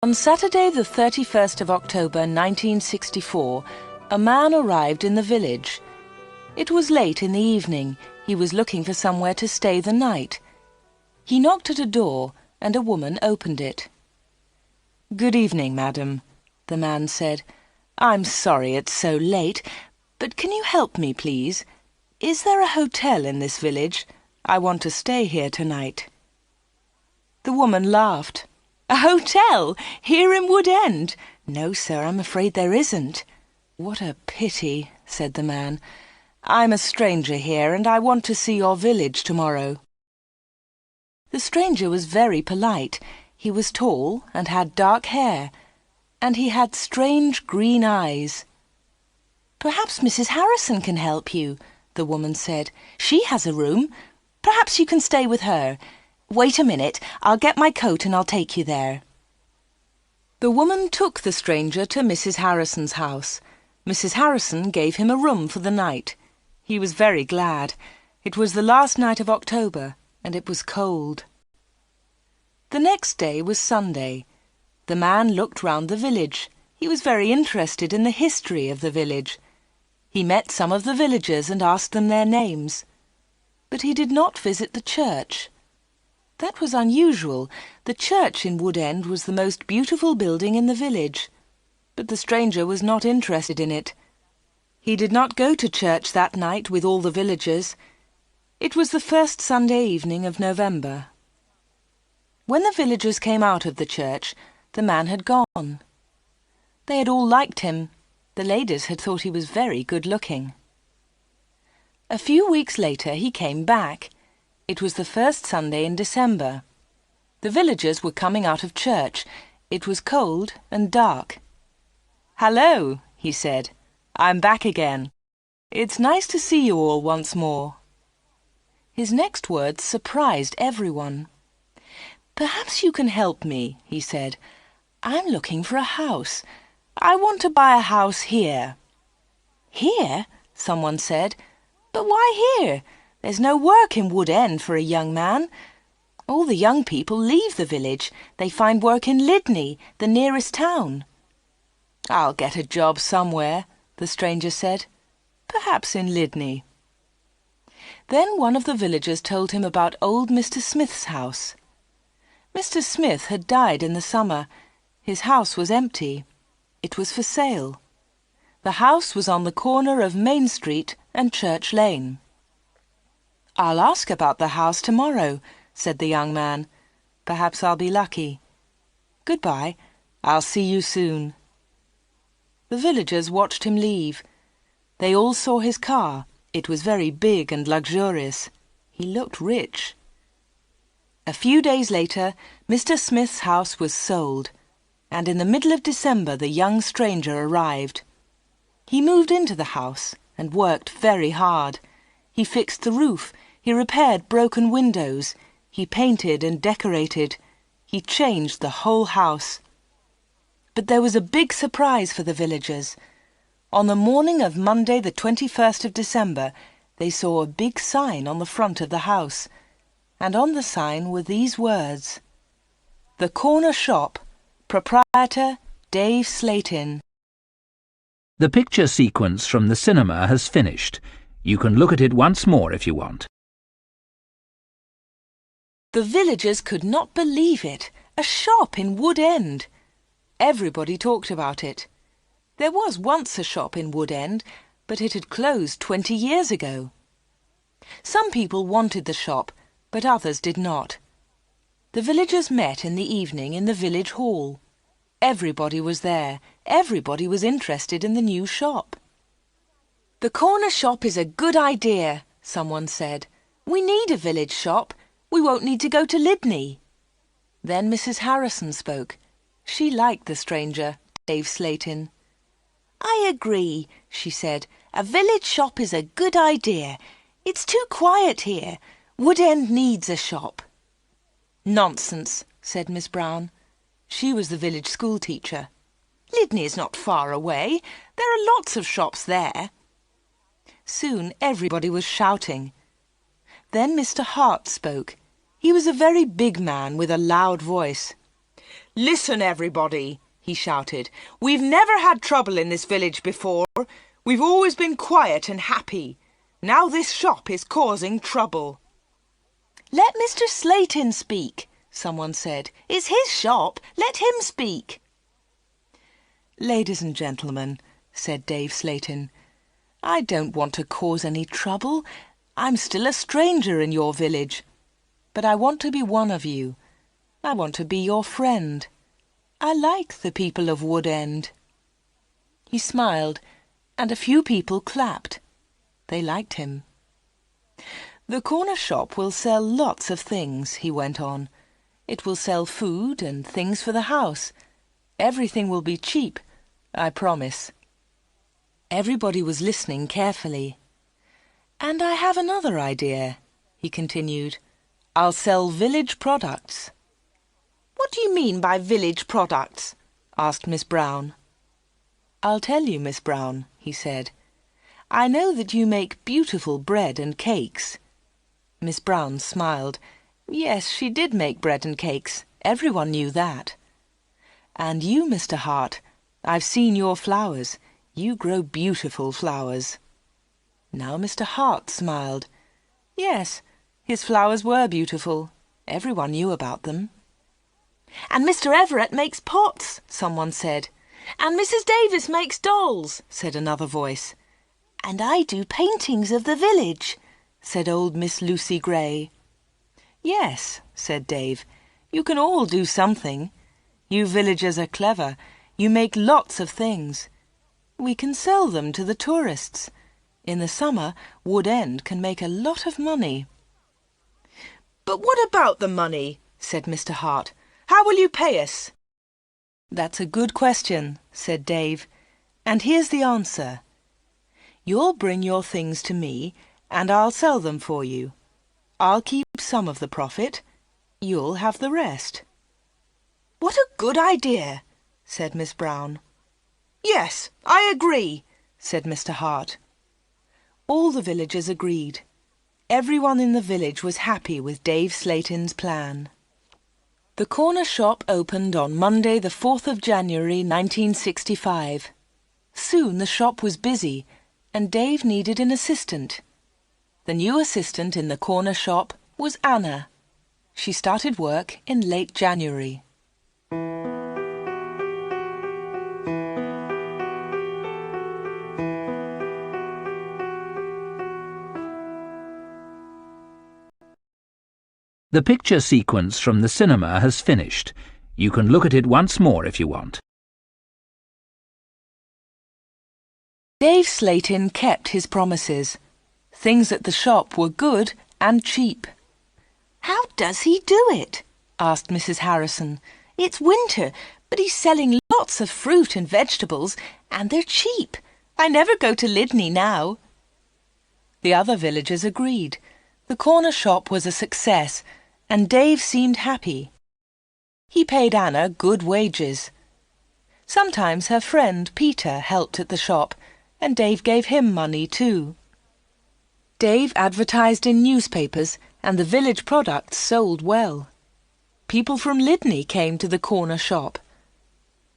On Saturday the 31st of October 1964, a man arrived in the village. It was late in the evening. He was looking for somewhere to stay the night. He knocked at a door and a woman opened it. "Good evening, madam," the man said. "I'm sorry it's so late, but can you help me, please? Is there a hotel in this village? I want to stay here tonight." The woman laughed. "A hotel? Here in Wood End? No, sir, I'm afraid there isn't." "What a pity," said the man. "I'm a stranger here and I want to see your village tomorrow." The stranger was very polite. He was tall and had dark hair, and he had strange green eyes. "Perhaps Mrs. Harrison can help you," the woman said. "She has a room. Perhaps you can stay with her. Wait a minute, I'll get my coat and I'll take you there." The woman took the stranger to Mrs. Harrison's house. Mrs. Harrison gave him a room for the night. He was very glad. It was the last night of October, and it was cold. The next day was Sunday. The man looked round the village. He was very interested in the history of the village. He met some of the villagers and asked them their names. But he did not visit the church. That was unusual. The church in Wood End was the most beautiful building in the village. But the stranger was not interested in it. He did not go to church that night with all the villagers. It was the first Sunday evening of November. When the villagers came out of the church, the man had gone. They had all liked him. The ladies had thought he was very good-looking. A few weeks later he came back. It was the first Sunday in December. The villagers were coming out of church. It was cold and dark. "Hello," he said. "I'm back again. It's nice to see you all once more." His next words surprised everyone. "Perhaps you can help me," he said. "I'm looking for a house. I want to buy a house here." "Here?" someone said. "But why here? There's no work in Wood End for a young man. All the young people leave the village. They find work in Lydney, the nearest town." "I'll get a job somewhere," the stranger said. "Perhaps in Lydney." Then one of the villagers told him about old Mr. Smith's house. Mr. Smith had died in the summer. His house was empty. It was for sale. The house was on the corner of Main Street and Church Lane. "I'll ask about the house tomorrow," said the young man. "Perhaps I'll be lucky. Goodbye. I'll see you soon." The villagers watched him leave. They all saw his car. It was very big and luxurious. He looked rich. A few days later, Mr. Smith's house was sold, and in the middle of December the young stranger arrived. He moved into the house and worked very hard. He fixed the roof. He repaired broken windows. He painted and decorated. He changed the whole house. But there was a big surprise for the villagers. On the morning of Monday the 21st of December, they saw a big sign on the front of the house, and on the sign were these words: "The Corner Shop, Proprietor Dave Slatin." The picture sequence from the cinema has finished. You can look at it once more if you want. The villagers could not believe it. A shop in Wood End. Everybody talked about it. There was once a shop in Wood End, but it had closed 20 years ago. Some people wanted the shop, but others did not. The villagers met in the evening in the village hall. Everybody was there. Everybody was interested in the new shop. "The corner shop is a good idea," someone said. "We need a village shop. We won't need to go to Lydney." Then Mrs. Harrison spoke. She liked the stranger, Dave Slatin. "I agree," she said. "A village shop is a good idea. It's too quiet here. Wood End needs a shop." "Nonsense," said Miss Brown. She was the village school teacher. "Lydney is not far away. There are lots of shops there." Soon everybody was shouting. Then Mr. Hart spoke. He was a very big man with a loud voice. "Listen, everybody," he shouted. "We've never had trouble in this village before. We've always been quiet and happy. Now this shop is causing trouble." "Let Mr. Slayton speak," someone said. "It's his shop. Let him speak." "Ladies and gentlemen," said Dave Slayton, "I don't want to cause any trouble. I'm still a stranger in your village. But I want to be one of you. I want to be your friend. I like the people of Wood End." He smiled, and a few people clapped. They liked him. "The corner shop will sell lots of things," he went on. "It will sell food and things for the house. Everything will be cheap, I promise." Everybody was listening carefully. "And I have another idea," he continued. "I'll sell village products." "What do you mean by village products?" asked Miss Brown. "I'll tell you, Miss Brown," he said. "I know that you make beautiful bread and cakes." Miss Brown smiled. Yes, she did make bread and cakes. Everyone knew that. "And you, Mr. Hart, I've seen your flowers. You grow beautiful flowers." Now Mr. Hart smiled. Yes, his flowers were beautiful. Everyone knew about them. "And Mr. Everett makes pots," someone said. "And Mrs. Davis makes dolls," said another voice. "And I do paintings of the village," said old Miss Lucy Gray. "Yes," said Dave, "you can all do something. You villagers are clever. You make lots of things. We can sell them to the tourists. In the summer, Wood End can make a lot of money." "But what about the money?" said Mr. Hart. "How will you pay us?" "That's a good question," said Dave. "And here's the answer. You'll bring your things to me, and I'll sell them for you. I'll keep some of the profit. You'll have the rest." "What a good idea," said Miss Brown. "Yes, I agree," said Mr. Hart. All the villagers agreed. Everyone in the village was happy with Dave Slayton's plan. The corner shop opened on Monday the 4th of January 1965. Soon the shop was busy and Dave needed an assistant. The new assistant in the corner shop was Anna. She started work in late January. The picture sequence from the cinema has finished. You can look at it once more if you want. Dave Slayton kept his promises. Things at the shop were good and cheap. "How does he do it?" asked Mrs. Harrison. "It's winter, but he's selling lots of fruit and vegetables, and they're cheap. I never go to Lydney now." The other villagers agreed. The corner shop was a success, and Dave seemed happy. He paid Anna good wages. Sometimes her friend Peter helped at the shop, and Dave gave him money too. Dave advertised in newspapers, and the village products sold well. People from Lydney came to the corner shop.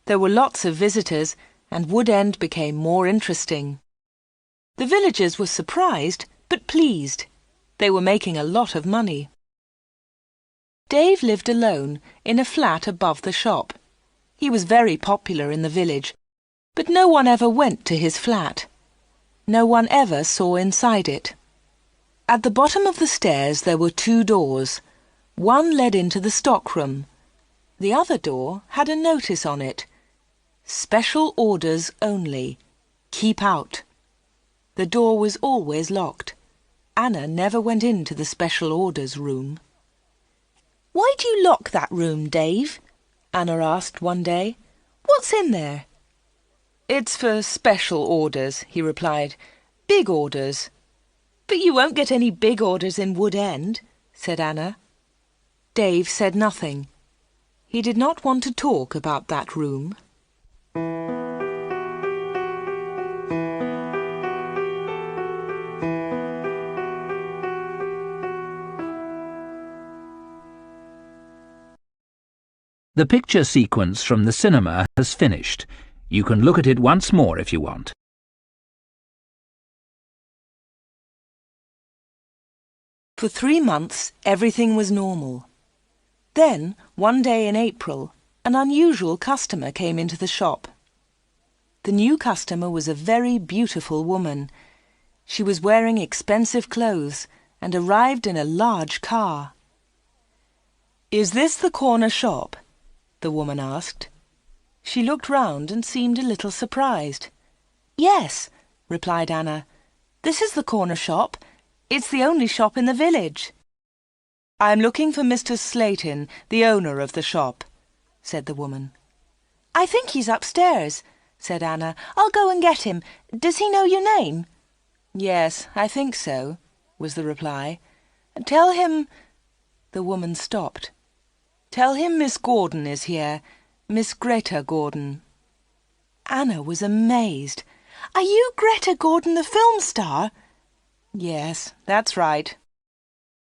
There were lots of visitors, and Wood End became more interesting. The villagers were surprised, but pleased. They were making a lot of money. Dave lived alone in a flat above the shop. He was very popular in the village, but no one ever went to his flat. No one ever saw inside it. At the bottom of the stairs there were 2 doors. One led into the stockroom. The other door had a notice on it. "Special orders only. Keep out." The door was always locked. Anna never went into the special orders room. "Why do you lock that room, Dave?" Anna asked one day. "What's in there?" "It's for special orders," he replied. "Big orders." "But you won't get any big orders in Wood End," said Anna. Dave said nothing. He did not want to talk about that room. The picture sequence from the cinema has finished. You can look at it once more if you want. For 3 months, everything was normal. Then, one day in April, an unusual customer came into the shop. The new customer was a very beautiful woman. She was wearing expensive clothes and arrived in a large car. "Is this the corner shop?" the woman asked. She looked round and seemed a little surprised. "Yes," replied Anna. "This is the corner shop. It's the only shop in the village." "I'm looking for Mr. Slayton, the owner of the shop," said the woman. "I think he's upstairs," said Anna. "I'll go and get him. Does he know your name?" "Yes, I think so," was the reply. "Tell him—" The woman stopped. "Tell him Miss Gordon is here, Miss Greta Gordon." Anna was amazed. "Are you Greta Gordon, the film star?" "Yes, that's right."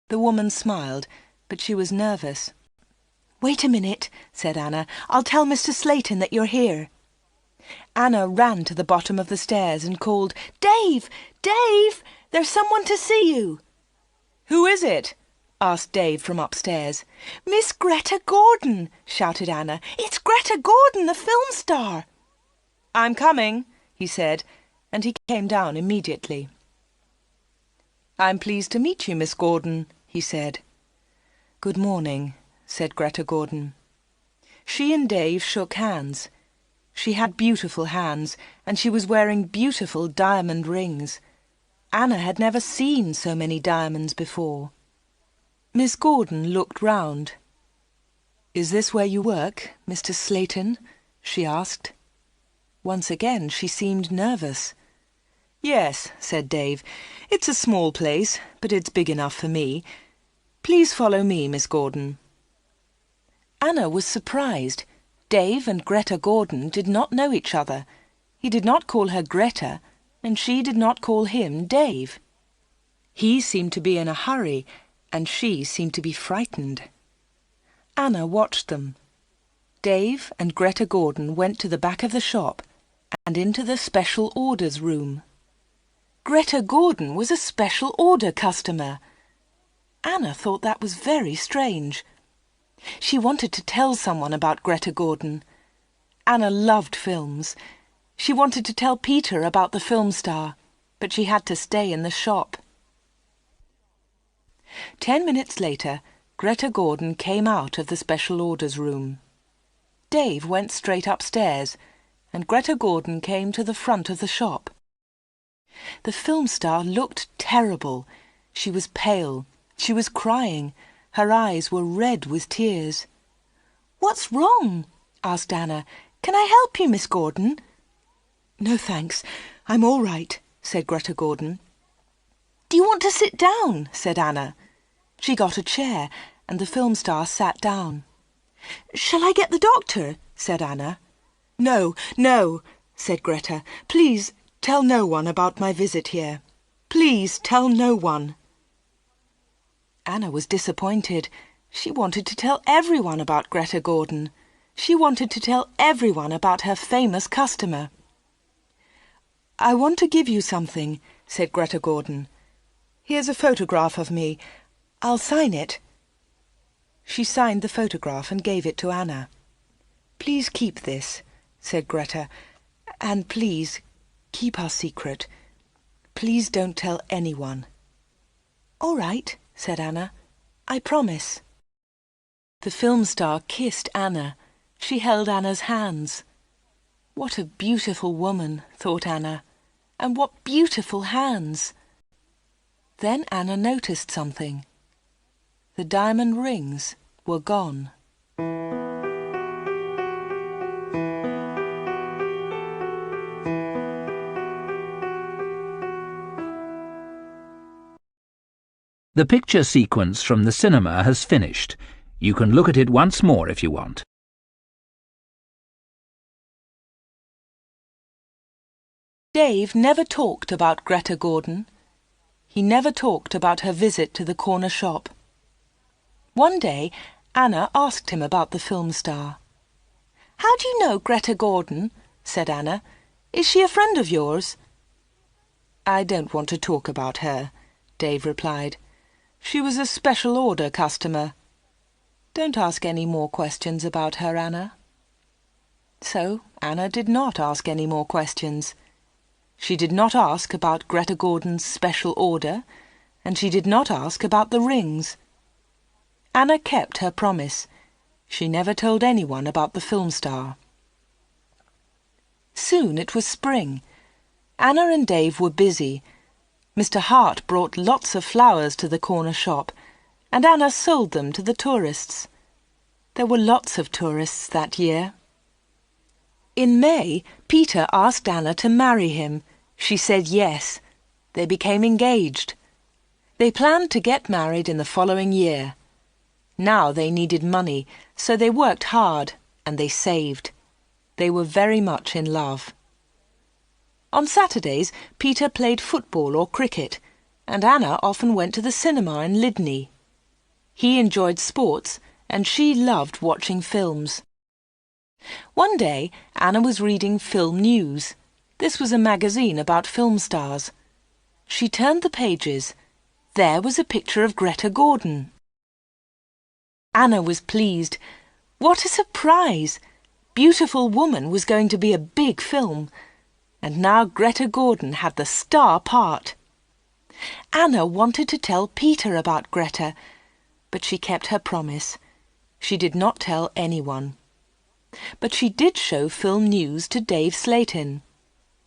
The woman smiled, but she was nervous. "Wait a minute," said Anna. "I'll tell Mr. Slayton that you're here." Anna ran to the bottom of the stairs and called, "Dave! Dave! There's someone to see you." "Who is it?" asked Dave from upstairs. "Miss Greta Gordon!" shouted Anna. "It's Greta Gordon, the film star!" "I'm coming," he said, and he came down immediately. "I'm pleased to meet you, Miss Gordon," he said. "Good morning," said Greta Gordon. She and Dave shook hands. She had beautiful hands, and she was wearing beautiful diamond rings. Anna had never seen so many diamonds before. Miss Gordon looked round. "Is this where you work, Mr. Slayton?" she asked. Once again she seemed nervous. "Yes," said Dave. "It's a small place, but it's big enough for me. Please follow me, Miss Gordon." Anna was surprised. Dave and Greta Gordon did not know each other. He did not call her Greta, and she did not call him Dave. He seemed to be in a hurry, and she seemed to be frightened. Anna watched them. Dave and Greta Gordon went to the back of the shop and into the special orders room. Greta Gordon was a special order customer. Anna thought that was very strange. She wanted to tell someone about Greta Gordon. Anna loved films. She wanted to tell Peter about the film star, but she had to stay in the shop. 10 minutes later, Greta Gordon came out of the special orders room. Dave went straight upstairs, and Greta Gordon came to the front of the shop. The film star looked terrible. She was pale. She was crying. Her eyes were red with tears. "What's wrong?" asked Anna. "Can I help you, Miss Gordon?" "No, thanks. I'm all right," said Greta Gordon. "Do you want to sit down?" said Anna. She got a chair, and the film star sat down. "Shall I get the doctor?" said Anna. "No, no," said Greta. "Please tell no one about my visit here. Please tell no one." Anna was disappointed. She wanted to tell everyone about Greta Gordon. She wanted to tell everyone about her famous customer. "I want to give you something," said Greta Gordon. "Here's a photograph of me. I'll sign it." She signed the photograph and gave it to Anna. "Please keep this," said Greta, "and please keep our secret. Please don't tell anyone." "All right," said Anna. "I promise." The film star kissed Anna. She held Anna's hands. What a beautiful woman, thought Anna, and what beautiful hands. Then Anna noticed something. The diamond rings were gone. The picture sequence from the cinema has finished. You can look at it once more if you want. Dave never talked about Greta Gordon. He never talked about her visit to the corner shop. One day, Anna asked him about the film star. "How do you know Greta Gordon?" said Anna. "Is she a friend of yours?" "I don't want to talk about her," Dave replied. "She was a special order customer. Don't ask any more questions about her, Anna." So Anna did not ask any more questions. She did not ask about Greta Gordon's special order, and she did not ask about the rings. Anna kept her promise. She never told anyone about the film star. Soon it was spring. Anna and Dave were busy. Mr. Hart brought lots of flowers to the corner shop, and Anna sold them to the tourists. There were lots of tourists that year. In May, Peter asked Anna to marry him. She said yes. They became engaged. They planned to get married in the following year. Now they needed money, so they worked hard and they saved. They were very much in love. On Saturdays, Peter played football or cricket, and Anna often went to the cinema in Lydney. He enjoyed sports, and she loved watching films. One day, Anna was reading Film News. This was a magazine about film stars. She turned the pages. There was a picture of Greta Gordon. Anna was pleased. What a surprise! Beautiful Woman was going to be a big film, and now Greta Gordon had the star part. Anna wanted to tell Peter about Greta, but she kept her promise. She did not tell anyone. But she did show Film News to Dave Slayton.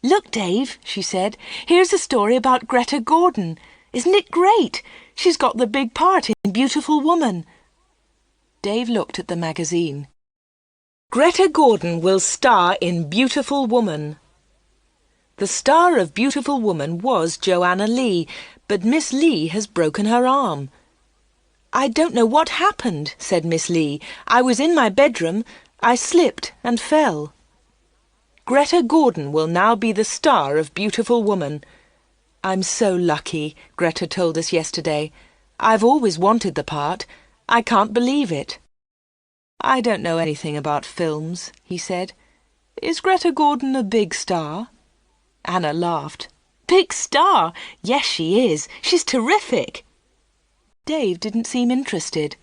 "Look, Dave," she said, "here's a story about Greta Gordon. Isn't it great? She's got the big part in Beautiful Woman." Dave looked at the magazine. "Greta Gordon will star in Beautiful Woman." The star of Beautiful Woman was Joanna Lee, but Miss Lee has broken her arm. "I don't know what happened," said Miss Lee. "I was in my bedroom. I slipped and fell." Greta Gordon will now be the star of Beautiful Woman. "I'm so lucky," Greta told us yesterday. "I've always wanted the part. I can't believe it." "I don't know anything about films," he said. "Is Greta Gordon a big star?" Anna laughed. "Big star? Yes, she is. She's terrific." Dave didn't seem interested.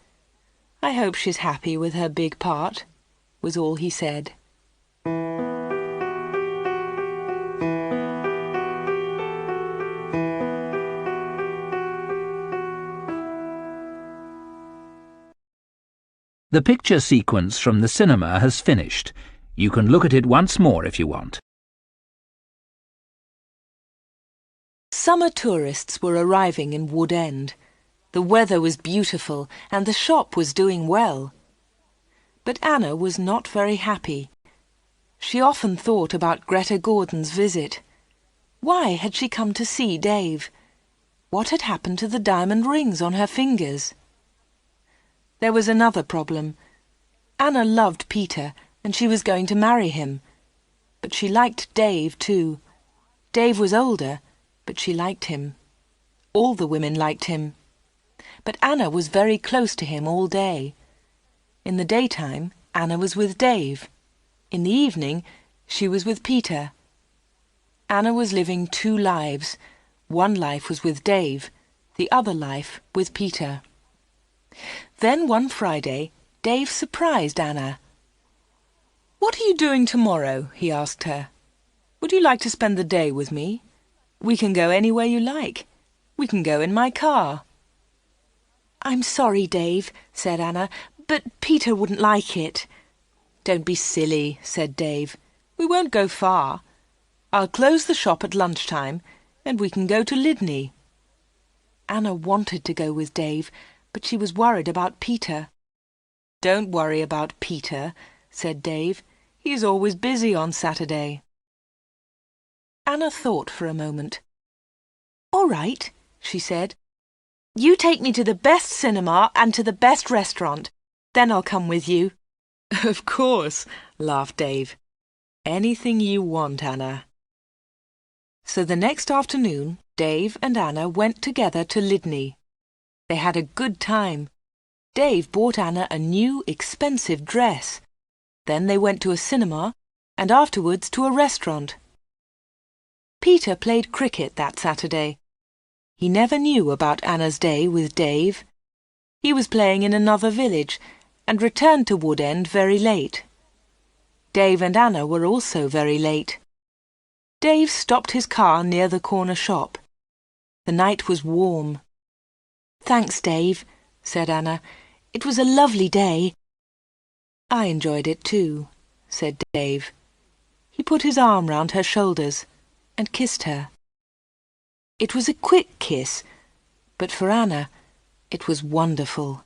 "I hope she's happy with her big part," was all he said. The picture sequence from the cinema has finished. You can look at it once more if you want. Summer tourists were arriving in Wood End. The weather was beautiful and the shop was doing well. But Anna was not very happy. She often thought about Greta Gordon's visit. Why had she come to see Dave? What had happened to the diamond rings on her fingers? There was another problem. Anna loved Peter and she was going to marry him. But she liked Dave too. Dave was older, but she liked him. All the women liked him. But Anna was very close to him all day. In the daytime, Anna was with Dave. In the evening, she was with Peter. Anna was living two lives. One life was with Dave, the other life with Peter. Then one Friday, Dave surprised Anna. "What are you doing tomorrow?" he asked her. "Would you like to spend the day with me? We can go anywhere you like. We can go in my car." "I'm sorry, Dave," said Anna, "but Peter wouldn't like it." "Don't be silly," said Dave. "We won't go far. I'll close the shop at lunchtime and we can go to Lydney." Anna wanted to go with Dave, but she was worried about Peter. "Don't worry about Peter," said Dave. "He's always busy on Saturday." Anna thought for a moment. "All right," she said. "You take me to the best cinema and to the best restaurant. Then I'll come with you." "Of course," laughed Dave. "Anything you want, Anna." So the next afternoon, Dave and Anna went together to Lydney. They had a good time. Dave bought Anna a new, expensive dress. Then they went to a cinema and afterwards to a restaurant. Peter played cricket that Saturday. He never knew about Anna's day with Dave. He was playing in another village and returned to Wood End very late. Dave and Anna were also very late. Dave stopped his car near the corner shop. The night was warm. "Thanks, Dave," said Anna. "It was a lovely day." "I enjoyed it too," said Dave. He put his arm round her shoulders and kissed her. It was a quick kiss, but for Anna it was wonderful.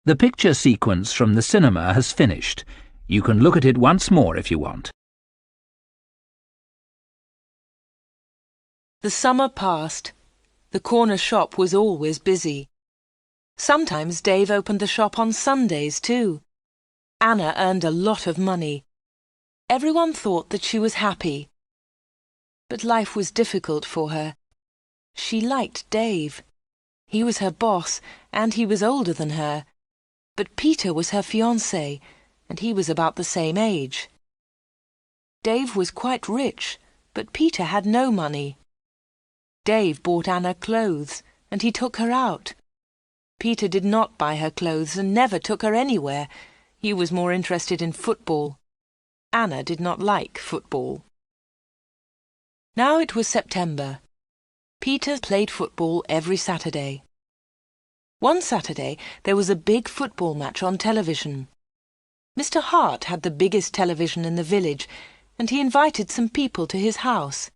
The picture sequence from the cinema has finished. You can look at it once more if you want. The summer passed. The corner shop was always busy. Sometimes Dave opened the shop on Sundays too. Anna earned a lot of money. Everyone thought that she was happy. But life was difficult for her. She liked Dave. He was her boss, and he was older than her. But Peter was her fiancé, and he was about the same age. Dave was quite rich, but Peter had no money. Dave bought Anna clothes, and he took her out. Peter did not buy her clothes and never took her anywhere. He was more interested in football. Anna did not like football. Now it was September. Peter played football every Saturday. One Saturday there was a big football match on television. Mr. Hart had the biggest television in the village, and he invited some people to his house.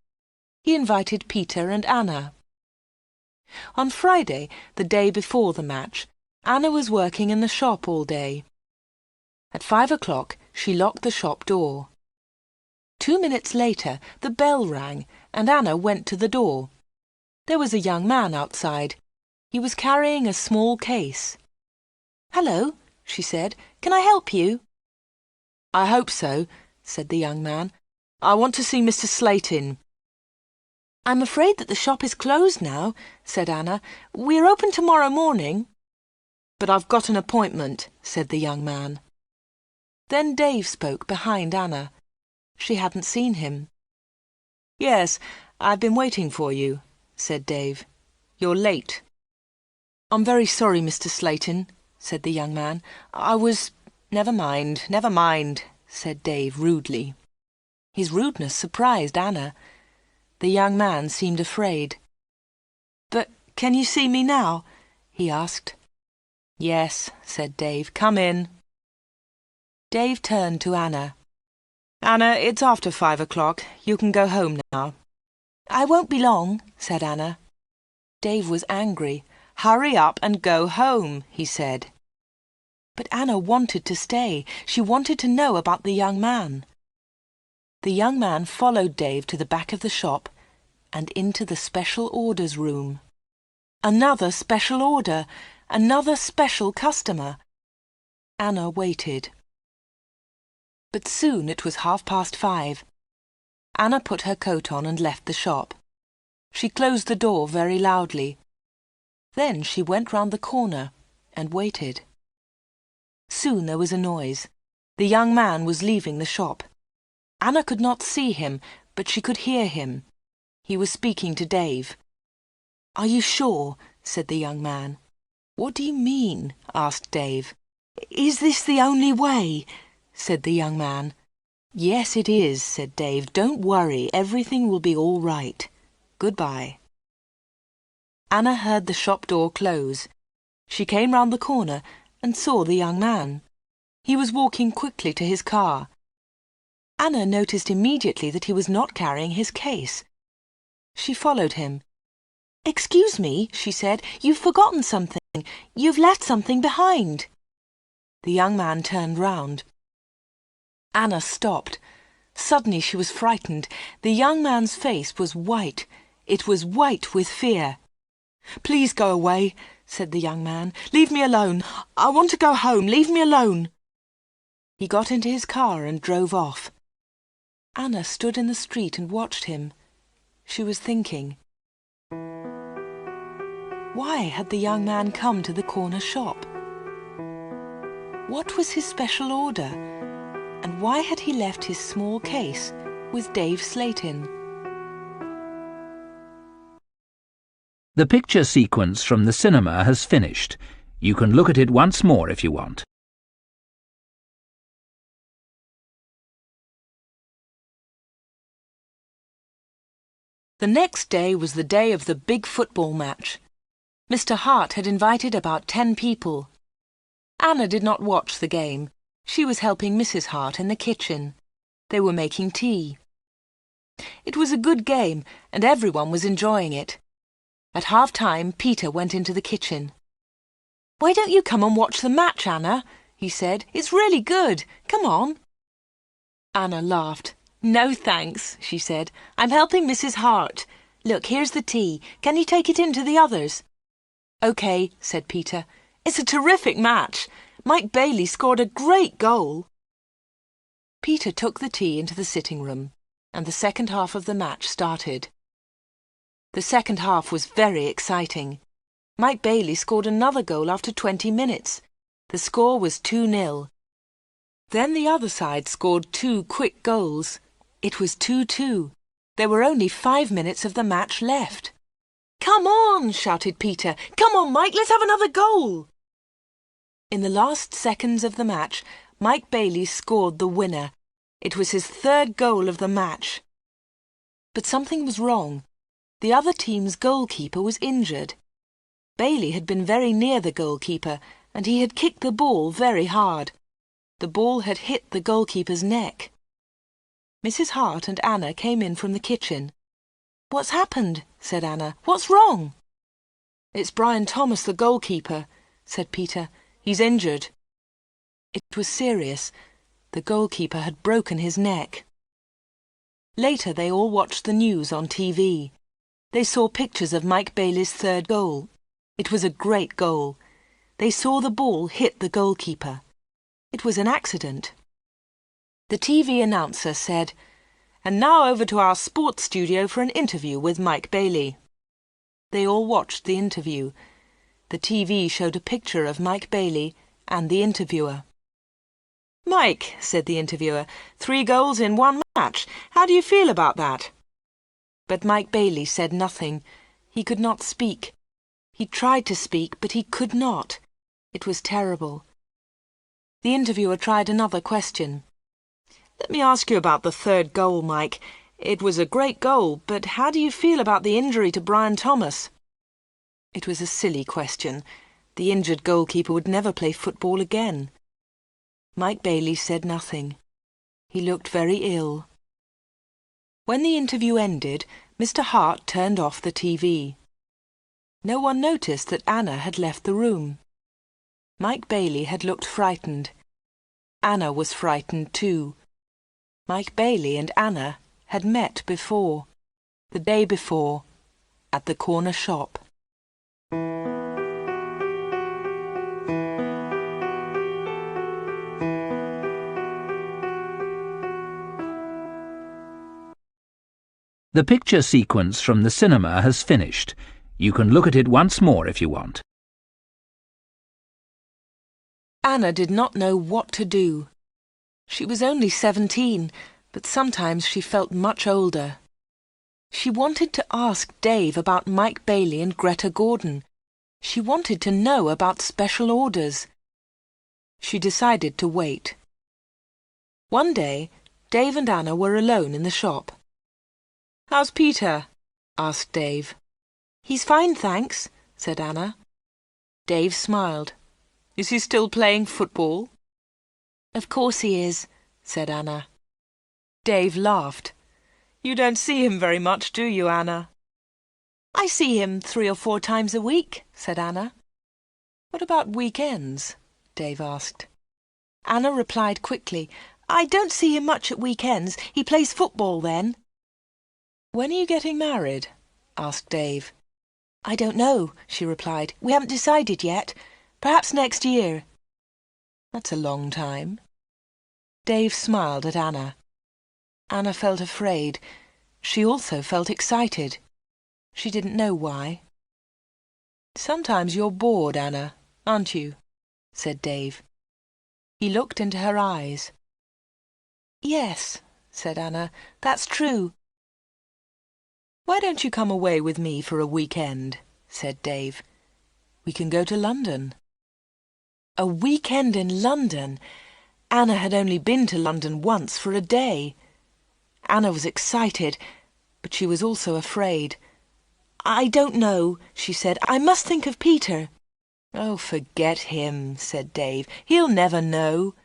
He invited Peter and Anna. On Friday, the day before the match, Anna was working in the shop all day. At 5 o'clock, she locked the shop door. 2 minutes later, the bell rang, and Anna went to the door. There was a young man outside. He was carrying a small case. "Hello," she said. "Can I help you?" "I hope so," said the young man. "I want to see Mr. Slayton." "I'm afraid that the shop is closed now," said Anna. "We're open tomorrow morning." "But I've got an appointment," said the young man. Then Dave spoke behind Anna. She hadn't seen him. "Yes, I've been waiting for you," said Dave. "You're late." "I'm very sorry, Mr. Slayton," said the young man. Never mind, said Dave rudely. His rudeness surprised Anna. The young man seemed afraid. "But can you see me now?" he asked. "Yes," said Dave. "Come in." Dave turned to Anna. "Anna, it's after 5 o'clock. You can go home now." "I won't be long," said Anna. Dave was angry. "Hurry up and go home," he said. But Anna wanted to stay. She wanted to know about the young man. The young man followed Dave to the back of the shop and into the special orders room. Another special order, another special customer. Anna waited. But soon it was 5:30. Anna put her coat on and left the shop. She closed the door very loudly. Then she went round the corner and waited. Soon there was a noise. The young man was leaving the shop. Anna could not see him, but she could hear him. He was speaking to Dave. "Are you sure?" said the young man. "What do you mean?" asked Dave. "Is this the only way?" said the young man. "Yes, it is," said Dave. "Don't worry, everything will be all right. Goodbye." Anna heard the shop door close. She came round the corner and saw the young man. He was walking quickly to his car. Anna noticed immediately that he was not carrying his case. She followed him. "Excuse me," she said, "you've forgotten something. You've left something behind." The young man turned round. Anna stopped. Suddenly she was frightened. The young man's face was white. It was white with fear. "Please go away," said the young man. "Leave me alone. I want to go home. Leave me alone." He got into his car and drove off. Anna stood in the street and watched him. She was thinking. Why had the young man come to the corner shop? What was his special order? And why had he left his small case with Dave's slate in? The picture sequence from the cinema has finished. You can look at it once more if you want. The next day was the day of the big football match. Mr. Hart had invited about 10 people. Anna did not watch the game. She was helping Mrs. Hart in the kitchen. They were making tea. It was a good game, and everyone was enjoying it. At half-time, Peter went into the kitchen. "Why don't you come and watch the match, Anna?" he said. "It's really good. Come on." Anna laughed. "No, thanks," she said. "I'm helping Mrs. Hart. Look, here's the tea. Can you take it in to the others?" "OK," said Peter. "It's a terrific match. Mike Bailey scored a great goal." Peter took the tea into the sitting room, and the second half of the match started. The second half was very exciting. Mike Bailey scored another goal after 20 minutes. The score was 2-0. Then the other side scored 2 quick goals. It was 2-2. There were only 5 minutes of the match left. "Come on!" shouted Peter. "Come on, Mike, let's have another goal!" In the last seconds of the match, Mike Bailey scored the winner. It was his 3rd goal of the match. But something was wrong. The other team's goalkeeper was injured. Bailey had been very near the goalkeeper, and he had kicked the ball very hard. The ball had hit the goalkeeper's neck. Mrs. Hart and Anna came in from the kitchen. "What's happened?" said Anna. "What's wrong?" "It's Brian Thomas, the goalkeeper," said Peter. "He's injured." It was serious. The goalkeeper had broken his neck. Later they all watched the news on TV. They saw pictures of Mike Bailey's 3rd goal. It was a great goal. They saw the ball hit the goalkeeper. It was an accident. The TV announcer said, "And now over to our sports studio for an interview with Mike Bailey." They all watched the interview. The TV showed a picture of Mike Bailey and the interviewer. "Mike," said the interviewer, 3 goals in 1 match. How do you feel about that?" But Mike Bailey said nothing. He could not speak. He tried to speak, but he could not. It was terrible. The interviewer tried another question. "Let me ask you about the 3rd goal, Mike. It was a great goal, but how do you feel about the injury to Brian Thomas?" It was a silly question. The injured goalkeeper would never play football again. Mike Bailey said nothing. He looked very ill. When the interview ended, Mr. Hart turned off the TV. No one noticed that Anna had left the room. Mike Bailey had looked frightened. Anna was frightened too. Mike Bailey and Anna had met before, the day before, at the corner shop. The picture sequence from the cinema has finished. You can look at it once more if you want. Anna did not know what to do. She was only 17, but sometimes she felt much older. She wanted to ask Dave about Mike Bailey and Greta Gordon. She wanted to know about special orders. She decided to wait. One day, Dave and Anna were alone in the shop. "How's Peter?" asked Dave. "He's fine, thanks," said Anna. Dave smiled. "Is he still playing football?" "Of course he is," said Anna. Dave laughed. "You don't see him very much, do you, Anna?" "I see him 3 or 4 times a week," said Anna. "What about weekends?" Dave asked. Anna replied quickly, "I don't see him much at weekends. He plays football then." "When are you getting married?" asked Dave. "I don't know," she replied. "We haven't decided yet. Perhaps next year." "That's a long time." Dave smiled at Anna. Anna felt afraid. She also felt excited. She didn't know why. "Sometimes you're bored, Anna, aren't you?" said Dave. He looked into her eyes. "Yes," said Anna, "that's true." "Why don't you come away with me for a weekend?" said Dave. "We can go to London." A weekend in London! Anna had only been to London once for a day. Anna was excited, but she was also afraid. "I don't know," she said. "I must think of Peter." "Oh, forget him," said Dave. "He'll never know.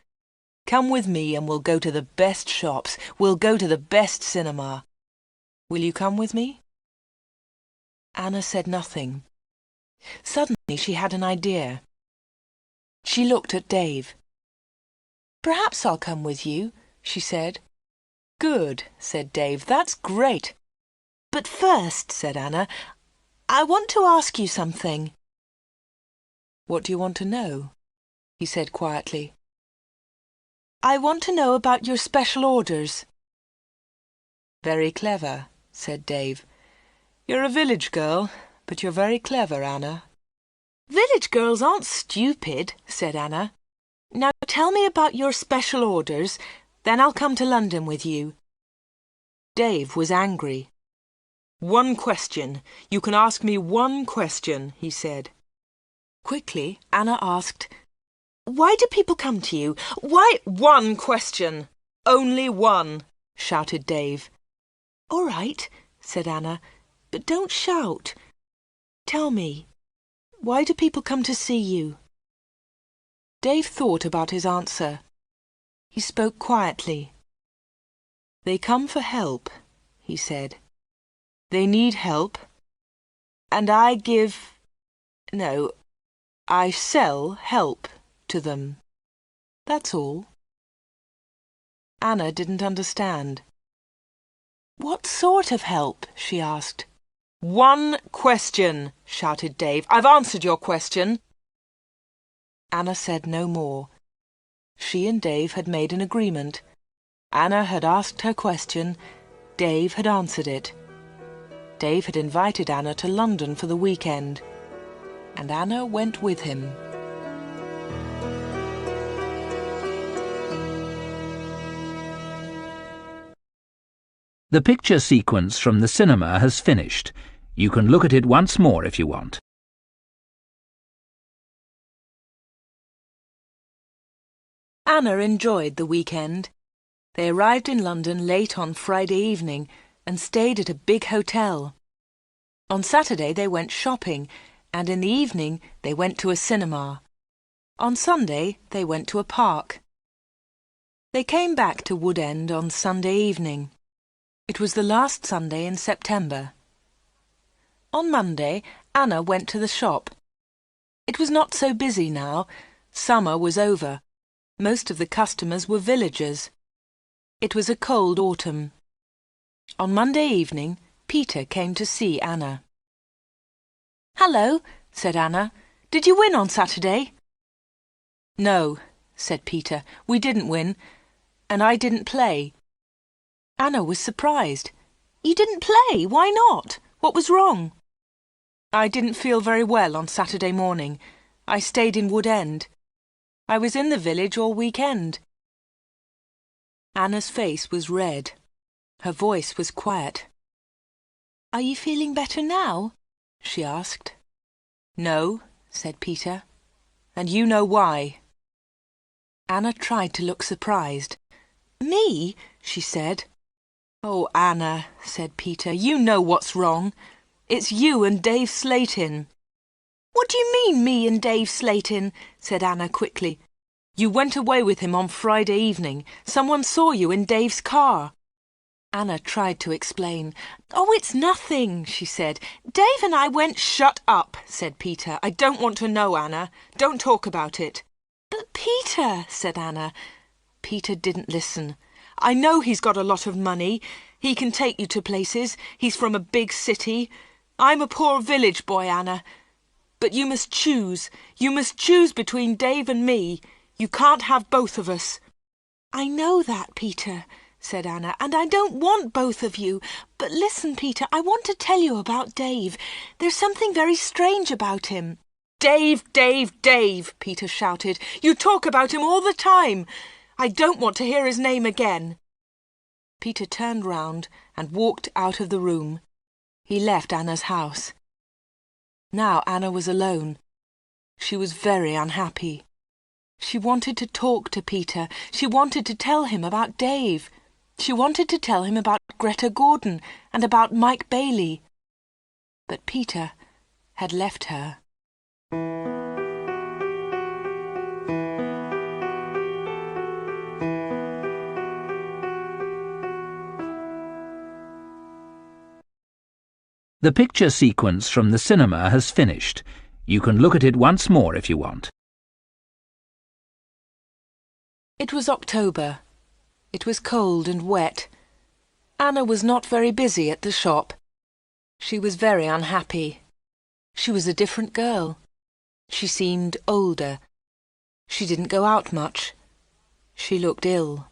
Come with me and we'll go to the best shops. We'll go to the best cinema. Will you come with me?" Anna said nothing. Suddenly she had an idea. She looked at Dave. "Perhaps I'll come with you," she said. "Good," said Dave. "That's great." "But first," said Anna, "I want to ask you something." "What do you want to know?" he said quietly. "I want to know about your special orders." "Very clever," said Dave. "You're a village girl, but you're very clever, Anna." "Village girls aren't stupid," said Anna. "Now tell me about your special orders, then I'll come to London with you." Dave was angry. "One question. You can ask me one question," he said. Quickly, Anna asked, "Why do people come to you? Why—" "One question! Only one!" shouted Dave. "All right," said Anna, "but don't shout. Tell me, why do people come to see you?" Dave thought about his answer. He spoke quietly. "They come for help," he said. "They need help, and I sell help to them. That's all." Anna didn't understand. "What sort of help?" she asked. "One question," shouted Dave. "I've answered your question." Anna said no more. She and Dave had made an agreement. Anna had asked her question. Dave had answered it. Dave had invited Anna to London for the weekend, and Anna went with him. The picture sequence from the cinema has finished. You can look at it once more if you want. Anna enjoyed the weekend. They arrived in London late on Friday evening and stayed at a big hotel. On Saturday they went shopping, and in the evening they went to a cinema. On Sunday they went to a park. They came back to Wood End on Sunday evening. It was the last Sunday in September. On Monday, Anna went to the shop. It was not so busy now. Summer was over. Most of the customers were villagers. It was a cold autumn. On Monday evening, Peter came to see Anna. "Hello," said Anna. "Did you win on Saturday?" "No," said Peter. "We didn't win, and I didn't play." Anna was surprised. "You didn't play? Why not? What was wrong?" "I didn't feel very well on Saturday morning. I stayed in Wood End. I was in the village all weekend." Anna's face was red. Her voice was quiet. "Are you feeling better now?" she asked. "No," said Peter, "and you know why." Anna tried to look surprised. "Me?" she said. "Oh, Anna," said Peter, "you know what's wrong. It's you and Dave Slatin." "What do you mean, me and Dave Slatin?" said Anna quickly. "You went away with him on Friday evening. Someone saw you in Dave's car." Anna tried to explain. "Oh, it's nothing," she said. "Dave and I went—" "Shut up," said Peter. "I don't want to know, Anna. Don't talk about it." "But Peter," said Anna. Peter didn't listen. "I know he's got a lot of money. He can take you to places. He's from a big city. I'm a poor village boy, Anna. But you must choose. You must choose between Dave and me. You can't have both of us." "I know that, Peter," said Anna, "and I don't want both of you. But listen, Peter, I want to tell you about Dave. There's something very strange about him." "Dave, Dave, Dave!" Peter shouted. "You talk about him all the time. I don't want to hear his name again." Peter turned round and walked out of the room. He left Anna's house. Now Anna was alone. She was very unhappy. She wanted to talk to Peter. She wanted to tell him about Dave. She wanted to tell him about Greta Gordon and about Mike Bailey. But Peter had left her. The picture sequence from the cinema has finished. You can look at it once more if you want. It was October. It was cold and wet. Anna was not very busy at the shop. She was very unhappy. She was a different girl. She seemed older. She didn't go out much. She looked ill.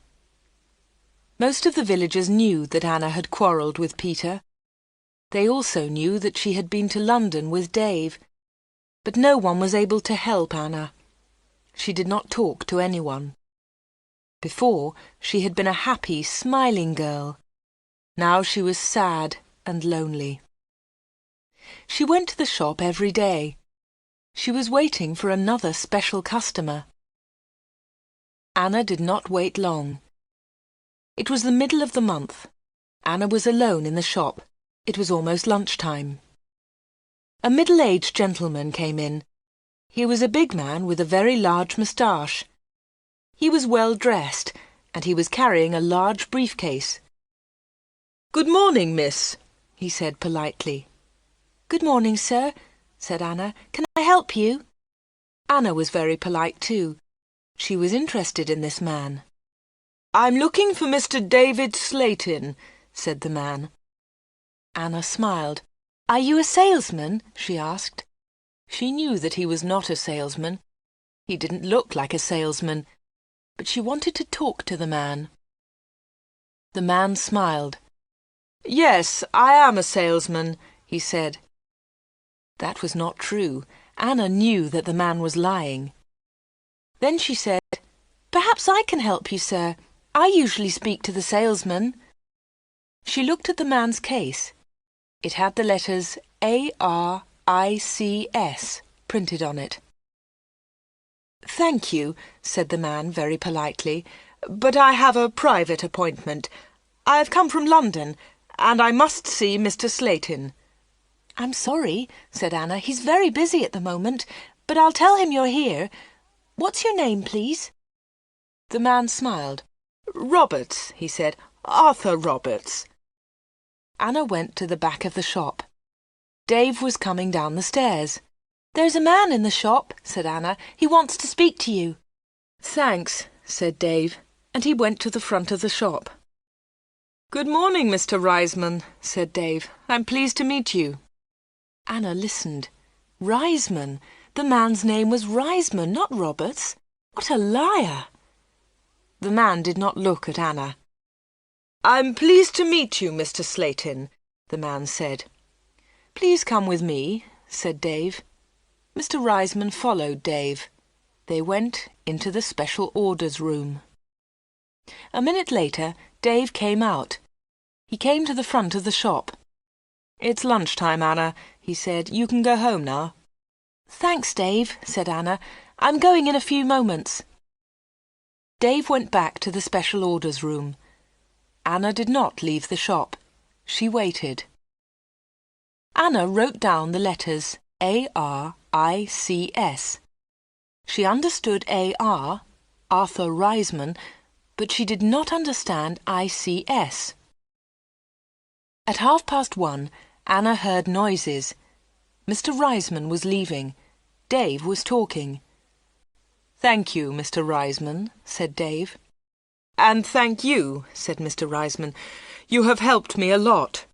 Most of the villagers knew that Anna had quarrelled with Peter. They also knew that she had been to London with Dave. But no one was able to help Anna. She did not talk to anyone. Before, she had been a happy, smiling girl. Now she was sad and lonely. She went to the shop every day. She was waiting for another special customer. Anna did not wait long. It was the middle of the month. Anna was alone in the shop. It was almost lunchtime. A middle-aged gentleman came in. He was a big man with a very large moustache. He was well dressed, and he was carrying a large briefcase. "Good morning, miss," he said politely. "Good morning, sir," said Anna. "Can I help you?" Anna was very polite too. She was interested in this man. "I'm looking for Mr. David Slayton," said the man. Anna smiled. "Are you a salesman?" she asked. She knew that he was not a salesman. He didn't look like a salesman, but she wanted to talk to the man. The man smiled. "Yes, I am a salesman," he said. That was not true. Anna knew that the man was lying. Then she said, "Perhaps I can help you, sir. I usually speak to the salesman." She looked at the man's case. It had the letters ARICS printed on it. "Thank you," said the man very politely, "but I have a private appointment. I have come from London, and I must see Mr. Slayton." "I'm sorry," said Anna. "He's very busy at the moment, but I'll tell him you're here. What's your name, please?" The man smiled. "Roberts," he said. "Arthur Roberts." Anna went to the back of the shop. Dave was coming down the stairs. "There's a man in the shop," said Anna. "He wants to speak to you." "Thanks," said Dave, and he went to the front of the shop. "Good morning, Mr. Reisman," said Dave. "I'm pleased to meet you." Anna listened. Reisman! The man's name was Reisman, not Roberts. What a liar! The man did not look at Anna. "I'm pleased to meet you, Mr. Slayton," the man said. "Please come with me," said Dave. Mr. Reisman followed Dave. They went into the special orders room. A minute later, Dave came out. He came to the front of the shop. "It's lunchtime, Anna," he said. "You can go home now." "Thanks, Dave," said Anna. "I'm going in a few moments." Dave went back to the special orders room. Anna did not leave the shop. She waited. Anna wrote down the letters ARICS. She understood AR, Arthur Reisman, but she did not understand ICS. At 1:30, Anna heard noises. Mr. Reisman was leaving. Dave was talking. "Thank you, Mr. Reisman," said Dave. "And thank you," said Mr. Reisman. "You have helped me a lot."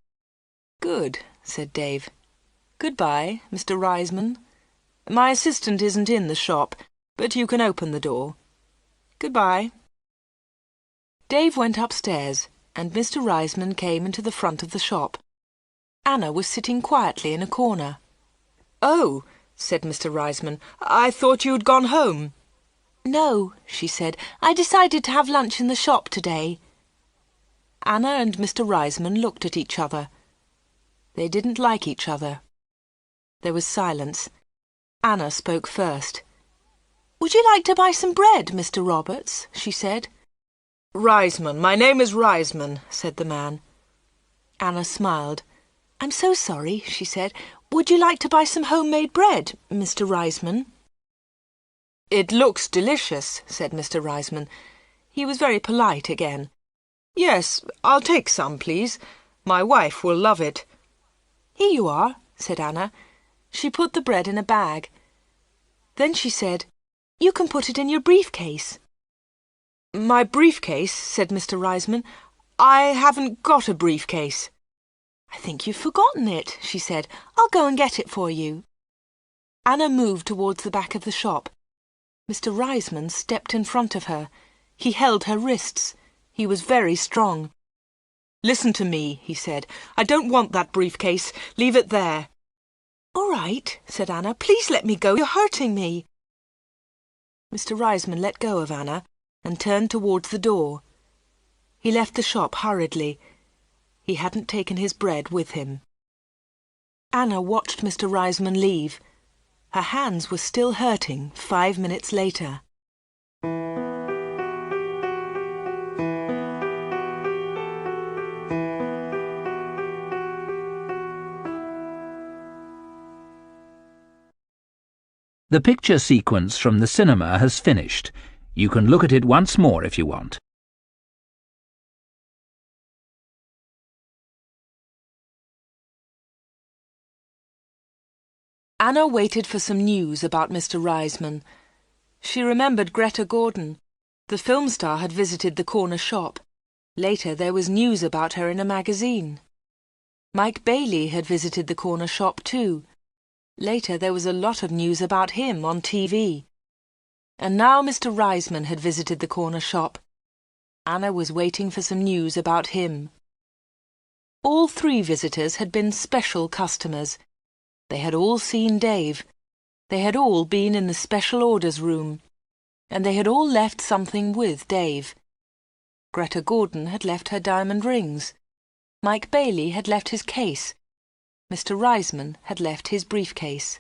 "Good," said Dave. "Goodbye, Mr. Reisman. My assistant isn't in the shop, but you can open the door. Goodbye." Dave went upstairs, and Mr. Reisman came into the front of the shop. Anna was sitting quietly in a corner. "Oh," said Mr. Reisman, "I thought you'd gone home." "No," she said. "I decided to have lunch in the shop today." Anna and Mr. Reisman looked at each other. They didn't like each other. There was silence. Anna spoke first. "Would you like to buy some bread, Mr. Roberts?" she said. "Reisman, my name is Reisman," said the man. Anna smiled. "I'm so sorry," she said. "Would you like to buy some homemade bread, Mr. Reisman?" "It looks delicious," said Mr. Reisman. He was very polite again. "Yes, I'll take some, please. My wife will love it." "Here you are," said Anna. She put the bread in a bag. Then she said, "You can put it in your briefcase." "My briefcase?" said Mr. Reisman. "I haven't got a briefcase." "I think you've forgotten it," she said. "I'll go and get it for you." Anna moved towards the back of the shop. Mr. Reisman stepped in front of her. He held her wrists. He was very strong. "Listen to me," he said. "I don't want that briefcase. Leave it there." "All right," said Anna. "Please let me go. You're hurting me." Mr. Reisman let go of Anna and turned towards the door. He left the shop hurriedly. He hadn't taken his bread with him. Anna watched Mr. Reisman leave. Her hands were still hurting 5 minutes later. The picture sequence from the cinema has finished. You can look at it once more if you want. Anna waited for some news about Mr. Reisman. She remembered Greta Gordon. The film star had visited the corner shop. Later there was news about her in a magazine. Mike Bailey had visited the corner shop too. Later there was a lot of news about him on TV. And now Mr. Reisman had visited the corner shop. Anna was waiting for some news about him. All 3 visitors had been special customers. They had all seen Dave. They had all been in the special orders room. And they had all left something with Dave. Greta Gordon had left her diamond rings. Mike Bailey had left his case. Mr. Reisman had left his briefcase.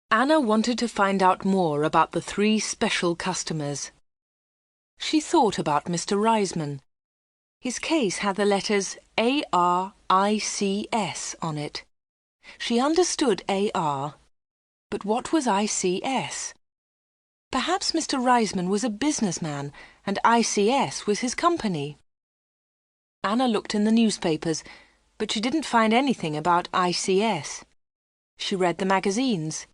Anna wanted to find out more about the 3 special customers. She thought about Mr. Reisman. His case had the letters ARICS on it. She understood AR, but what was ICS? Perhaps Mr. Reisman was a businessman and ICS was his company. Anna looked in the newspapers, but she didn't find anything about ICS. She read the magazines.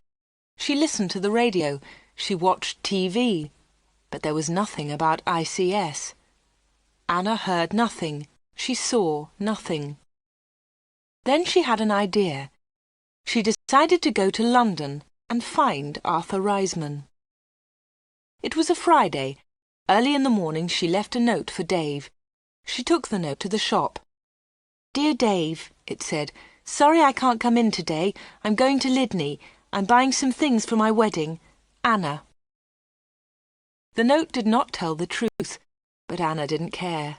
She listened to the radio. She watched TV. But there was nothing about ICS. Anna heard nothing. She saw nothing. Then she had an idea. She decided to go to London and find Arthur Reisman. It was a Friday. Early in the morning she left a note for Dave. She took the note to the shop. "Dear Dave," it said, "sorry I can't come in today. I'm going to Lydney. I'm buying some things for my wedding. Anna." The note did not tell the truth, but Anna didn't care.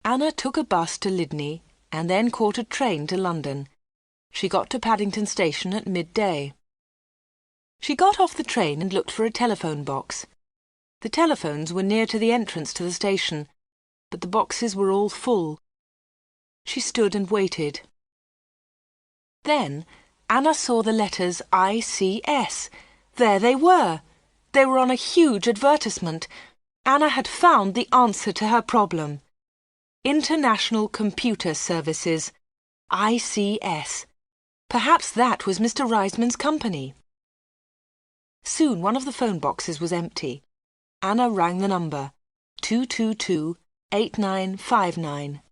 Anna took a bus to Lydney and then caught a train to London. She got to Paddington Station at midday. She got off the train and looked for a telephone box. The telephones were near to the entrance to the station, but the boxes were all full. She stood and waited. Then Anna saw the letters ICS. There they were. They were on a huge advertisement. Anna had found the answer to her problem. International Computer Services. ICS. Perhaps that was Mr. Reisman's company. Soon one of the phone boxes was empty. Anna rang the number. 222-8959.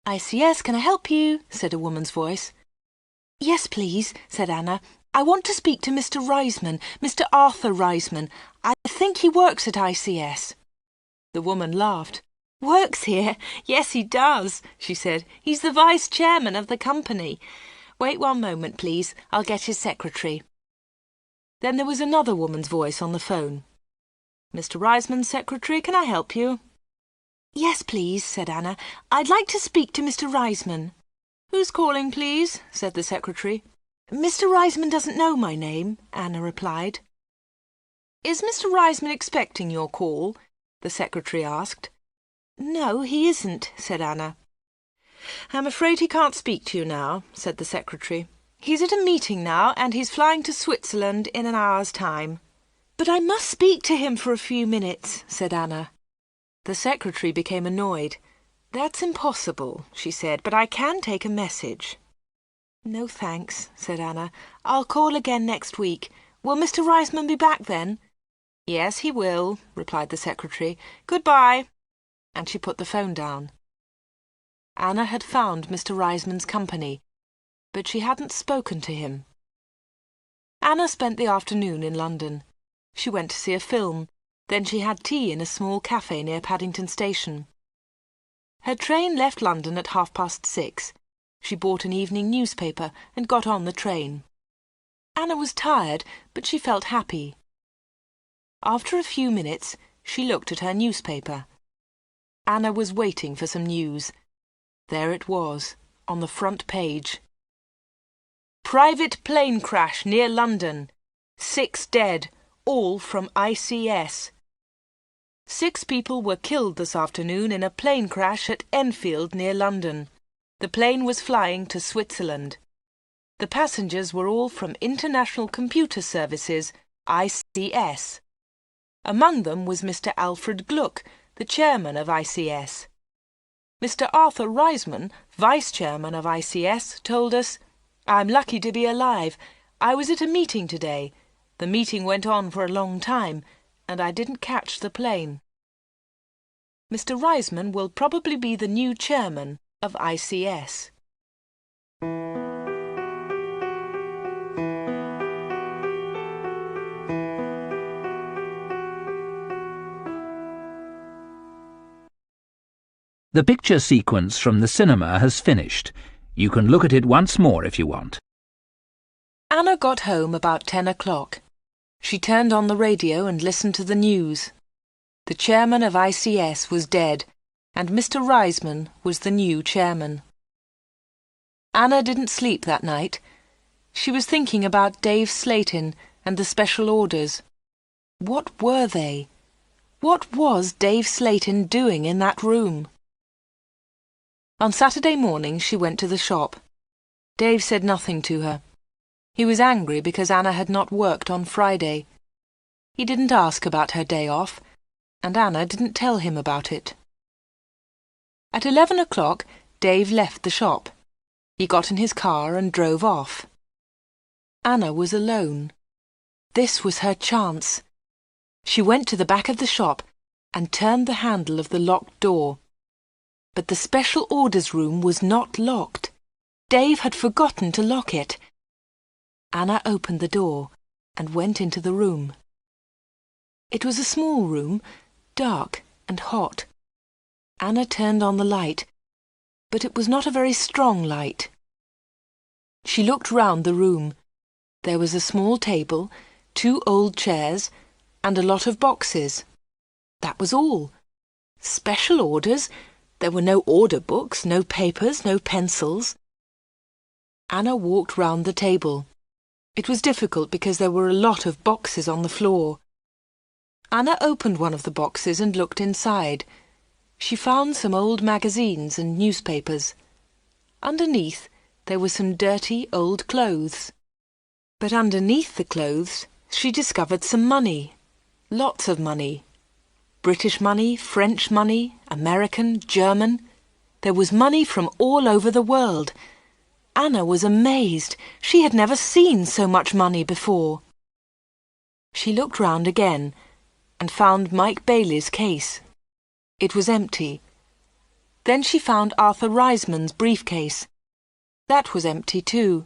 "ICS, can I help you?" said a woman's voice. "Yes, please," said Anna. "I want to speak to Mr. Reisman, Mr. Arthur Reisman. I think he works at ICS." The woman laughed. "Works here? Yes, he does," she said. "He's the vice-chairman of the company. Wait one moment, please. I'll get his secretary." Then there was another woman's voice on the phone. "Mr. Reisman's secretary, can I help you?" "Yes, please," said Anna. "I'd like to speak to Mr. Reisman." "Who's calling, please?" said the secretary. "Mr. Reisman doesn't know my name," Anna replied. "Is Mr. Reisman expecting your call?" the secretary asked. "No, he isn't," said Anna. "I'm afraid he can't speak to you now," said the secretary. "He's at a meeting now, and he's flying to Switzerland in an hour's time." "But I must speak to him for a few minutes," said Anna. The secretary became annoyed. "That's impossible," she said, "but I can take a message." "No, thanks," said Anna. "I'll call again next week. Will Mr. Reisman be back then?" "Yes, he will," replied the secretary. "Goodbye." And she put the phone down. Anna had found Mr. Reisman's company, but she hadn't spoken to him. Anna spent the afternoon in London. She went to see a film. Then she had tea in a small cafe near Paddington Station. Her train left London at 6:30. She bought an evening newspaper and got on the train. Anna was tired, but she felt happy. After a few minutes, she looked at her newspaper. Anna was waiting for some news. There it was, on the front page. "Private plane crash near London. 6 dead, all from ICS. 6 people were killed this afternoon in a plane crash at Enfield near London. The plane was flying to Switzerland. The passengers were all from International Computer Services, ICS. Among them was Mr. Alfred Gluck, the chairman of ICS. Mr. Arthur Reisman, vice-chairman of ICS, told us, 'I'm lucky to be alive. I was at a meeting today. The meeting went on for a long time, and I didn't catch the plane.' Mr. Reisman will probably be the new chairman of ICS. The picture sequence from the cinema has finished. You can look at it once more if you want. Anna got home about 10 o'clock. She turned on the radio and listened to the news. The chairman of ICS was dead, and Mr. Reisman was the new chairman. Anna didn't sleep that night. She was thinking about Dave Slayton and the special orders. What were they? What was Dave Slayton doing in that room? On Saturday morning she went to the shop. Dave said nothing to her. He was angry because Anna had not worked on Friday. He didn't ask about her day off, and Anna didn't tell him about it. At 11 o'clock, Dave left the shop. He got in his car and drove off. Anna was alone. This was her chance. She went to the back of the shop and turned the handle of the locked door. But the special orders room was not locked. Dave had forgotten to lock it. Anna opened the door and went into the room. It was a small room, dark and hot. Anna turned on the light, but it was not a very strong light. She looked round the room. There was a small table, 2 old chairs, and a lot of boxes. That was all. Special orders? There were no order books, no papers, no pencils. Anna walked round the table. It was difficult because there were a lot of boxes on the floor. Anna opened one of the boxes and looked inside. She found some old magazines and newspapers. Underneath, there were some dirty old clothes. But underneath the clothes, she discovered some money. Lots of money. British money, French money, American, German. There was money from all over the world. Anna was amazed. She had never seen so much money before. She looked round again and found Mike Bailey's case. It was empty. Then she found Arthur Reisman's briefcase. That was empty too.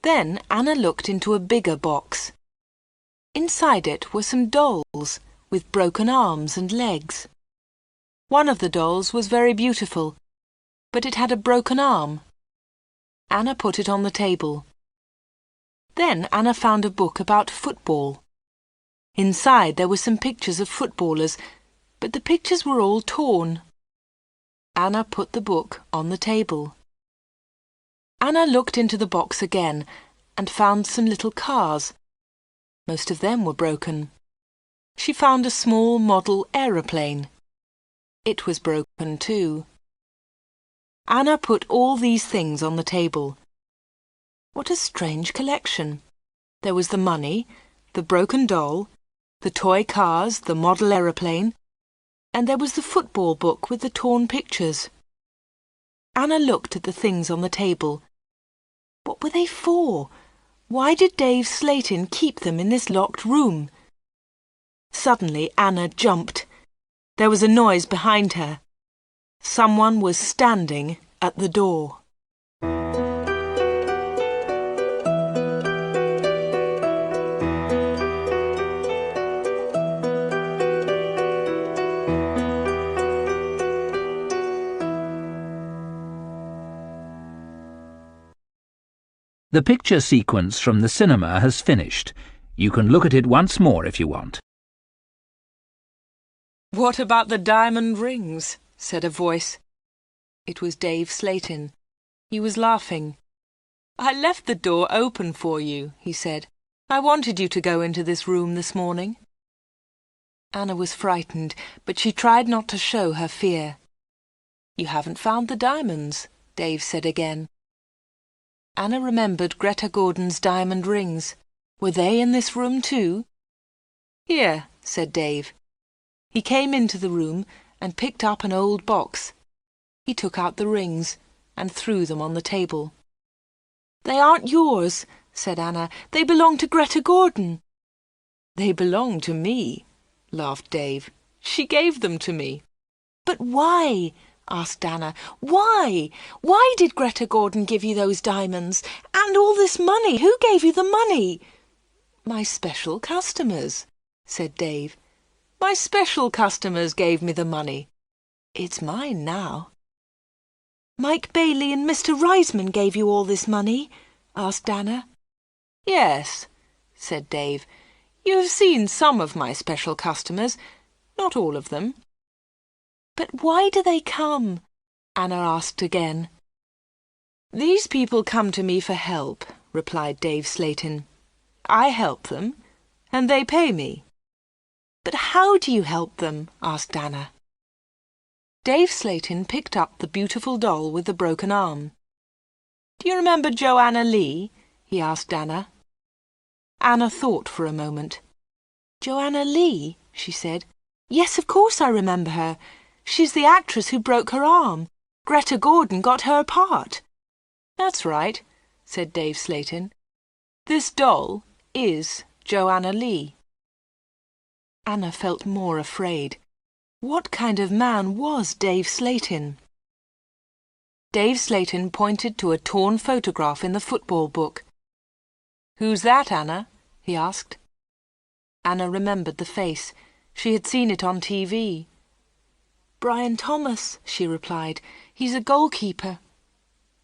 Then Anna looked into a bigger box. Inside it were some dolls, with broken arms and legs. One of the dolls was very beautiful, but it had a broken arm. Anna put it on the table. Then Anna found a book about football. Inside there were some pictures of footballers, but the pictures were all torn. Anna put the book on the table. Anna looked into the box again and found some little cars. Most of them were broken. She found a small model aeroplane. It was broken too. Anna put all these things on the table. What a strange collection! There was the money, the broken doll, the toy cars, the model aeroplane, and there was the football book with the torn pictures. Anna looked at the things on the table. What were they for? Why did Dave Slayton keep them in this locked room? Suddenly Anna jumped. There was a noise behind her. Someone was standing at the door. The picture sequence from the cinema has finished. You can look at it once more if you want. "What about the diamond rings?" said a voice. It was Dave Slayton. He was laughing. "I left the door open for you," he said. "I wanted you to go into this room this morning." Anna was frightened, but she tried not to show her fear. "You haven't found the diamonds," Dave said again. Anna remembered Greta Gordon's diamond rings. Were they in this room too? "Here," said Dave. He came into the room and picked up an old box. He took out the rings and threw them on the table. "They aren't yours," said Anna. "They belong to Greta Gordon." "They belong to me," laughed Dave. "She gave them to me." "But why?" asked Anna. "Why? Why did Greta Gordon give you those diamonds? And all this money? Who gave you the money?" "My special customers," said Dave. "My special customers gave me the money. It's mine now." "Mike Bailey and Mr. Reisman gave you all this money?" asked Anna. "Yes," said Dave. "You have seen some of my special customers, not all of them." "But why do they come?" Anna asked again. "These people come to me for help," replied Dave Slayton. "I help them, and they pay me." "But how do you help them?" asked Anna. Dave Slayton picked up the beautiful doll with the broken arm. "Do you remember Joanna Lee?" he asked Anna. Anna thought for a moment. "Joanna Lee?" she said. "Yes, of course I remember her. She's the actress who broke her arm. Greta Gordon got her part." "That's right," said Dave Slayton. "This doll is Joanna Lee." Anna felt more afraid. What kind of man was Dave Slayton? Dave Slayton pointed to a torn photograph in the football book. "Who's that, Anna?" he asked. Anna remembered the face. She had seen it on TV. "Brian Thomas," she replied. "He's a goalkeeper."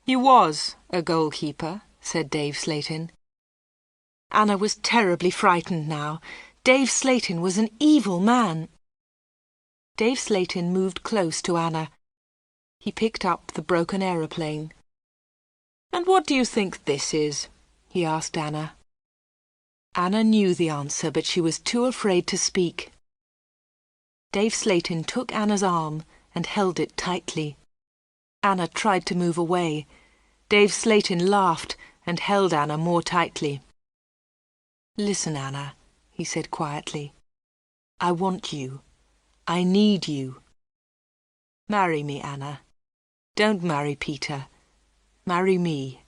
"He was a goalkeeper," said Dave Slayton. Anna was terribly frightened now. Dave Slayton was an evil man. Dave Slayton moved close to Anna. He picked up the broken aeroplane. "And what do you think this is?" he asked Anna. Anna knew the answer, but she was too afraid to speak. Dave Slayton took Anna's arm and held it tightly. Anna tried to move away. Dave Slayton laughed and held Anna more tightly. "Listen, Anna," he said quietly. "I want you. I need you. Marry me, Anna. Don't marry Peter. Marry me."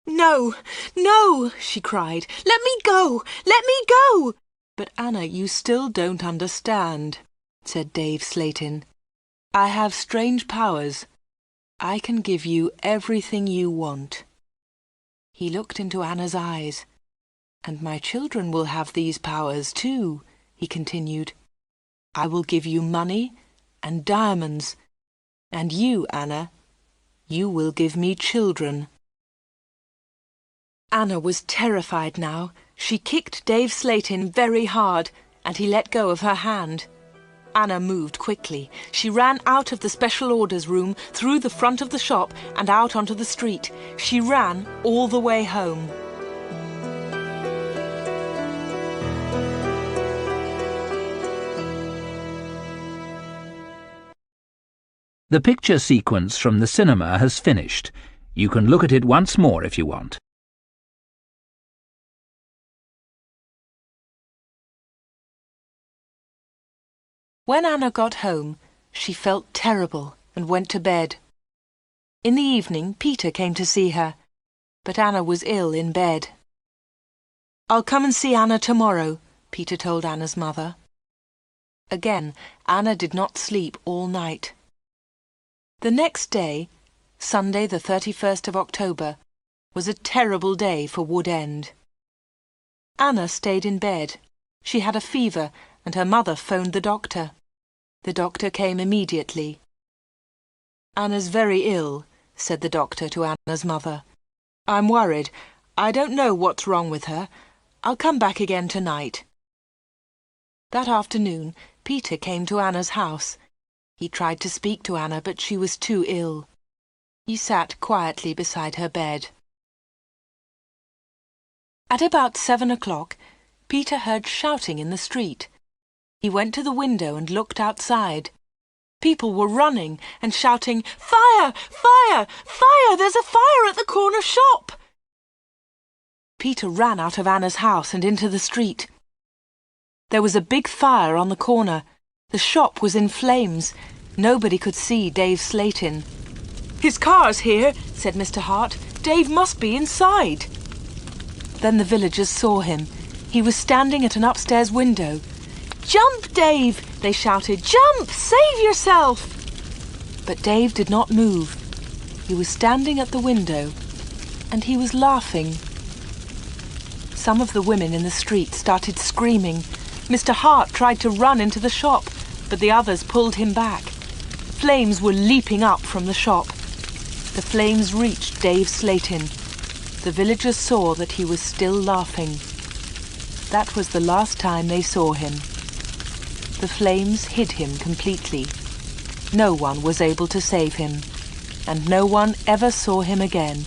"No, no," she cried. "Let me go! Let me go!" "But Anna, you still don't understand," said Dave Slayton. "I have strange powers. I can give you everything you want." He looked into Anna's eyes. "And my children will have these powers too," he continued. I will give you money and diamonds. And you, Anna, you will give me children." Anna was terrified now. She kicked Dave Slatin very hard, and he let go of her hand. Anna moved quickly. She ran out of the special orders room, through the front of the shop, and out onto the street. She ran all the way home. The picture sequence from the cinema has finished. You can look at it once more if you want. When Anna got home, she felt terrible and went to bed. In the evening, Peter came to see her, but Anna was ill in bed. "I'll come and see Anna tomorrow," Peter told Anna's mother. Again, Anna did not sleep all night. The next day, Sunday the 31st of October, was a terrible day for Wood End. Anna stayed in bed. She had a fever, and her mother phoned the doctor. The doctor came immediately. "Anna's very ill," said the doctor to Anna's mother. "I'm worried. I don't know what's wrong with her. I'll come back again tonight." That afternoon, Peter came to Anna's house. He tried to speak to Anna, but she was too ill. He sat quietly beside her bed. At about 7 o'clock, Peter heard shouting in the street. He went to the window and looked outside. People were running and shouting, "Fire! Fire! Fire! There's a fire at the corner shop!" Peter ran out of Anna's house and into the street. There was a big fire on the corner. The shop was in flames. Nobody could see Dave Slatin. "His car's here," said Mr. Hart. "Dave must be inside." Then the villagers saw him. He was standing at an upstairs window. "Jump, Dave!" they shouted. "Jump! Save yourself!" But Dave did not move. He was standing at the window, and he was laughing. Some of the women in the street started screaming. Mr. Hart tried to run into the shop, but the others pulled him back. Flames were leaping up from the shop. The flames reached Dave Slatin. The villagers saw that he was still laughing. That was the last time they saw him. The flames hid him completely. No one was able to save him, and no one ever saw him again.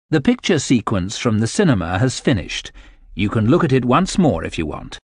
The picture sequence from the cinema has finished. You can look at it once more if you want.